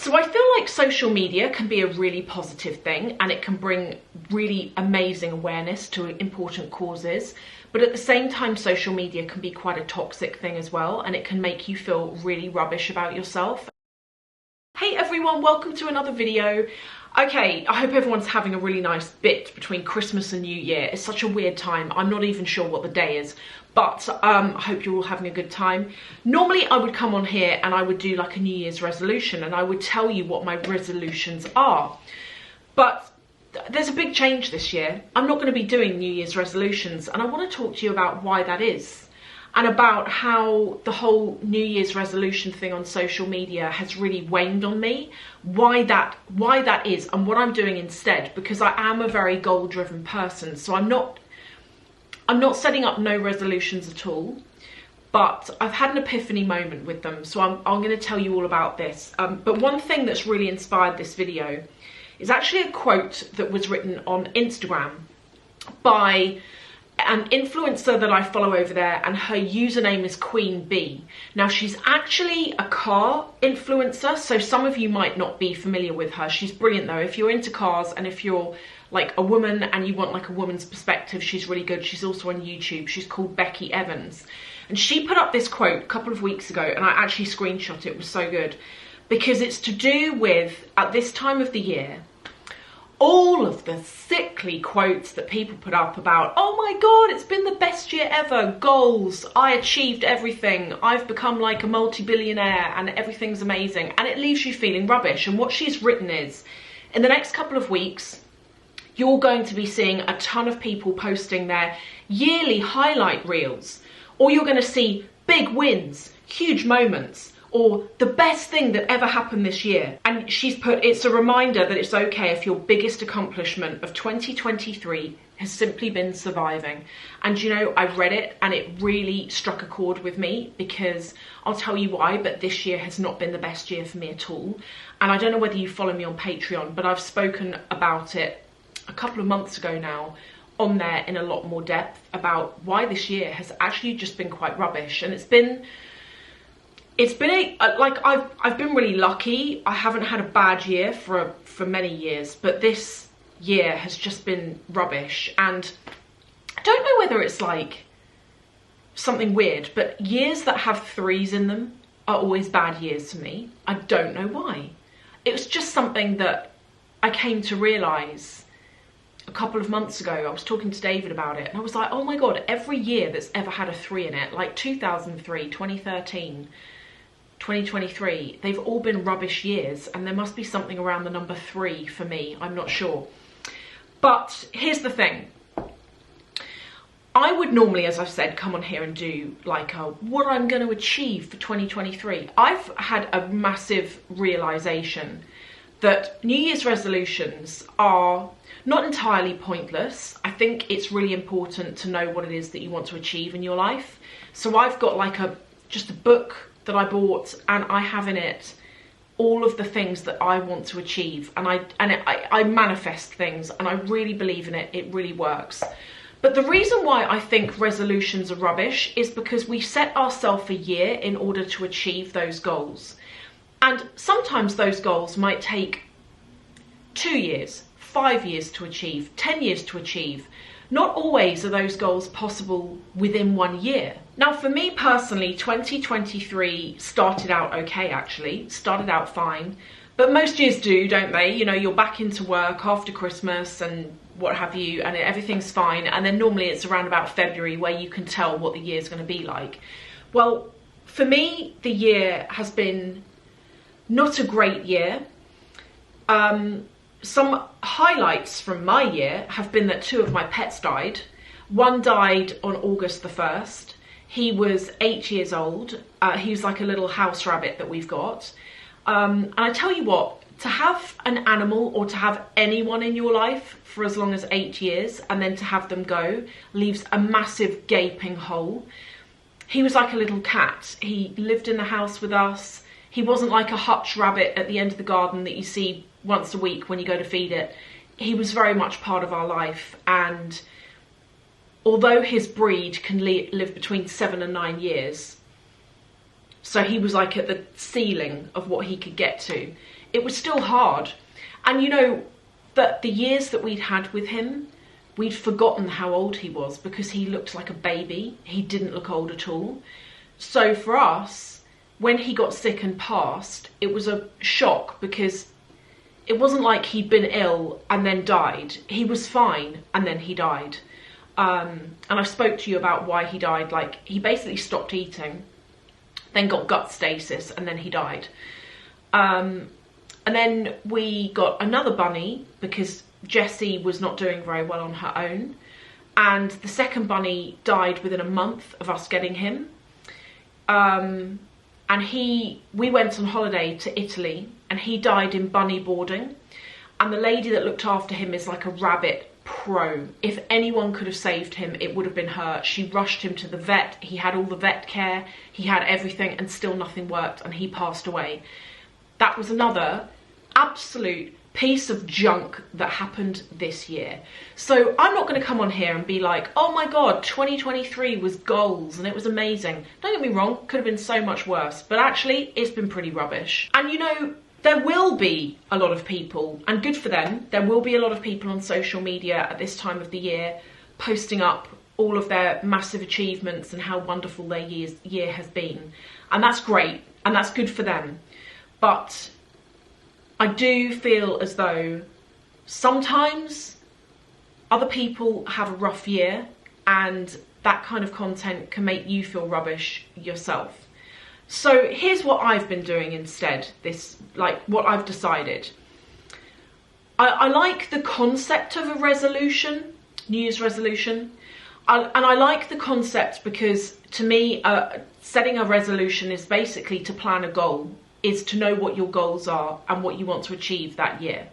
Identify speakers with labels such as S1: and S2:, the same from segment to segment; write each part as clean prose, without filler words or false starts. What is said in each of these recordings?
S1: So I feel like social media can be a really positive thing, and it can bring really amazing awareness to important causes. But at the same time, social media can be quite a toxic thing as well, and it can make you feel really rubbish about yourself. Hey everyone, welcome to another video. Okay, I hope everyone's having a really nice bit between Christmas and New Year. It's such a weird time. I'm not even sure what the day is, but I hope you're all having a good time. Normally I would come on here and I would do like a New Year's resolution and I would tell you what my resolutions are. But there's a big change this year. I'm not going to be doing New Year's resolutions, and I want to talk to you about why that is. And about how the whole New Year's resolution thing on social media has really waned on me, why that is, and what I'm doing instead, because I am a very goal-driven person. So I'm not setting up no resolutions at all, but I've had an epiphany moment with them, so I'm going to tell you all about this. But one thing that's really inspired this video is actually a quote that was written on Instagram by an influencer that I follow over there, and her username is Queen Bee. Now she's actually a car influencer, so some of you might not be familiar with her. She's brilliant though. If you're into cars and if you're like a woman and you want like a woman's perspective, she's really good. She's also on YouTube. She's called Becky Evans, and she put up this quote a couple of weeks ago, and I actually screenshot it. It was so good because it's to do with, at this time of the year, all of the sickly quotes that people put up about, oh my god, it's been the best year ever, goals, I achieved everything, I've become like a multi-billionaire and everything's amazing, and it leaves you feeling rubbish. And what she's written is, in the next couple of weeks, you're going to be seeing a ton of people posting their yearly highlight reels, or you're going to see big wins, huge moments, or the best thing that ever happened this year. And she's put, it's a reminder that it's okay if your biggest accomplishment of 2023 has simply been surviving. And you know, I read it and it really struck a chord with me, because I'll tell you why, but this year has not been the best year for me at all. And I don't know whether you follow me on Patreon, but I've spoken about it a couple of months ago now on there in a lot more depth about why this year has actually just been quite rubbish. And it's been I've been really lucky. I haven't had a bad year for many years, but this year has just been rubbish. And I don't know whether it's like something weird, but years that have threes in them are always bad years to me. I don't know why. It was just something that I came to realise a couple of months ago. I was talking to David about it and I was like, oh my god, every year that's ever had a 3 in it, like 2003, 2013, 2023, they've all been rubbish years, and there must be something around the number 3 for me. I'm not sure. But here's the thing. I would normally, as I've said, come on here and do like what I'm going to achieve for 2023. I've had a massive realization that New Year's resolutions are not entirely pointless. I think it's really important to know what it is that you want to achieve in your life. So I've got like just a book that I bought, and I have in it all of the things that I want to achieve, and I manifest things, and I really believe in it. It really works. But the reason why I think resolutions are rubbish is because we set ourselves a year in order to achieve those goals, and sometimes those goals might take 2 years, 5 years to achieve, 10 years to achieve. Not always are those goals possible within 1 year. Now for me personally, 2023 started out okay actually, started out fine, but most years do, don't they? You know, you're back into work after Christmas and what have you, and everything's fine, and then normally it's around about February where you can tell what the year's going to be like. Well, for me, the year has been not a great year. Some highlights from my year have been that 2 of my pets died. One died on August the 1st. He was 8 years old. He was like a little house rabbit that we've got. And I tell you what, to have an animal or to have anyone in your life for as long as 8 years and then to have them go leaves a massive gaping hole. He was like a little cat. He lived in the house with us. He wasn't like a hutch rabbit at the end of the garden that you see once a week when you go to feed it. He was very much part of our life, and although his breed can live between 7 and 9 years, So he was like at the ceiling of what he could get to. It was still hard. And you know, that the years that we'd had with him, we'd forgotten how old he was because he looked like a baby. He didn't look old at all. So for us, when he got sick and passed, it was a shock because it wasn't like he'd been ill and then died. He was fine and then he died. And I spoke to you about why he died. Like, he basically stopped eating, then got gut stasis, and then he died. And then we got another bunny because Jessie was not doing very well on her own. And the second bunny died within a month of us getting him. And we went on holiday to Italy and he died in bunny boarding. And the lady that looked after him is like a rabbit pro. If anyone could have saved him, it would have been her. She rushed him to the vet. He had all the vet care. He had everything and still nothing worked and he passed away. That was another absolute piece of junk that happened this year. So I'm not going to come on here and be like, oh my god, 2023 was goals and it was amazing. Don't get me wrong, could have been so much worse, but actually it's been pretty rubbish. And you know, there will be a lot of people, and good for them, there will be a lot of people on social media at this time of the year posting up all of their massive achievements and how wonderful their year has been. And that's great, and that's good for them. But I do feel as though sometimes other people have a rough year and that kind of content can make you feel rubbish yourself. So here's what I've been doing instead, what I've decided. I like the concept of a resolution, New Year's resolution. And I like the concept because to me, setting a resolution is basically to plan a goal, is to know what your goals are and what you want to achieve that year.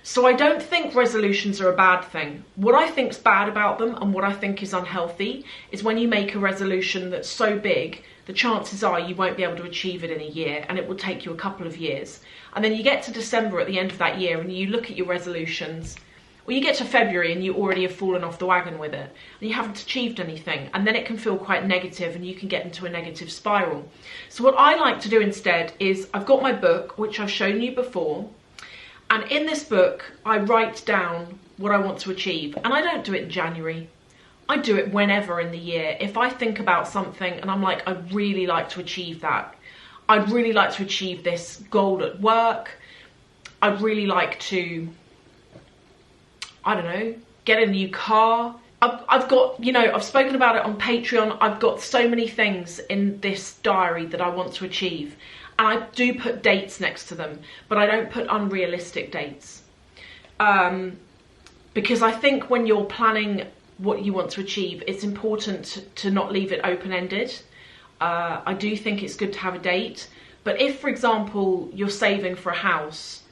S1: So I don't think resolutions are a bad thing. What I think's bad about them and what I think is unhealthy is when you make a resolution that's so big, the chances are you won't be able to achieve it in a year and it will take you a couple of years. And then you get to December at the end of that year and you look at your resolutions, or you get to February and you already have fallen off the wagon with it and you haven't achieved anything, and then it can feel quite negative and you can get into a negative spiral. So what I like to do instead is, I've got my book, which I've shown you before, and in this book I write down what I want to achieve. And I don't do it in January, I do it whenever in the year. If I think about something and I'm like, I'd really like to achieve that, I'd really like to achieve this goal at work, I'd really like to, I don't know, get a new car. I've got, you know, I've spoken about it on Patreon. I've got so many things in this diary that I want to achieve. And I do put dates next to them, but I don't put unrealistic dates. Because I think when you're planning what you want to achieve, it's important to not leave it open-ended. I do think it's good to have a date. But if, for example, you're saving for a house,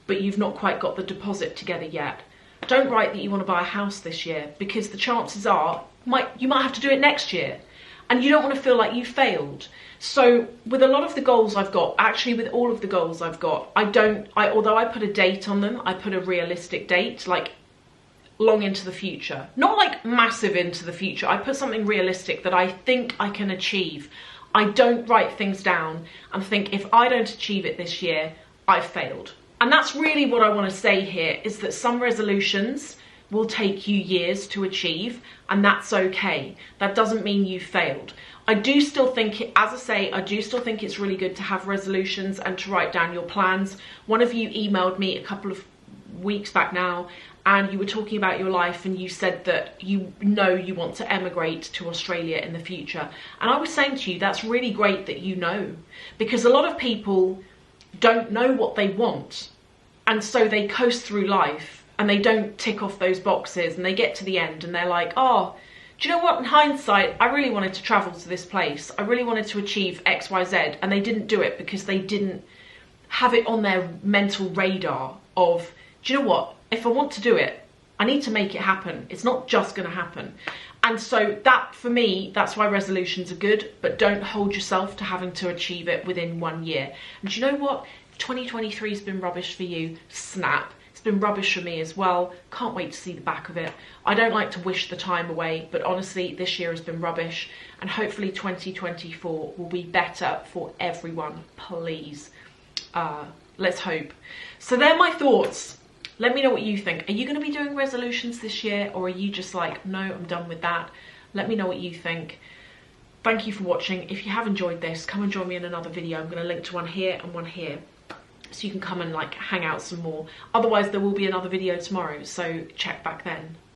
S1: but you've not quite got the deposit together yet, don't write that you want to buy a house this year, because the chances are you might have to do it next year and you don't want to feel like you failed. So with a lot of the goals I've got, actually with all of the goals I've got, although I put a date on them, I put a realistic date, like long into the future, not like massive into the future. I put something realistic that I think I can achieve. I don't write things down and think, if I don't achieve it this year, I've failed. And that's really what I want to say here, is that some resolutions will take you years to achieve, and that's okay. That doesn't mean you failed. I do still think, as I say, I do still think it's really good to have resolutions and to write down your plans. One of you emailed me a couple of weeks back now, and you were talking about your life, and you said that you know you want to emigrate to Australia in the future. And I was saying to you, that's really great that you know, because a lot of people don't know what they want, and so they coast through life and they don't tick off those boxes, and they get to the end and they're like, oh, do you know what, in hindsight, I really wanted to travel to this place, I really wanted to achieve XYZ, and they didn't do it because they didn't have it on their mental radar of, do you know what, if I want to do it, I need to make it happen. It's not just going to happen. And so that, for me, that's why resolutions are good, but don't hold yourself to having to achieve it within 1 year. And do you know what? If 2023 has been rubbish for you, snap. It's been rubbish for me as well. Can't wait to see the back of it. I don't like to wish the time away, but honestly, this year has been rubbish, and hopefully 2024 will be better for everyone, please. Let's hope. So they're my thoughts. Let me know what you think. Are you going to be doing resolutions this year, or are you just like, no, I'm done with that? Let me know what you think. Thank you for watching. If you have enjoyed this, come and join me in another video. I'm going to link to one here and one here, so you can come and like hang out some more. Otherwise, there will be another video tomorrow, so check back then.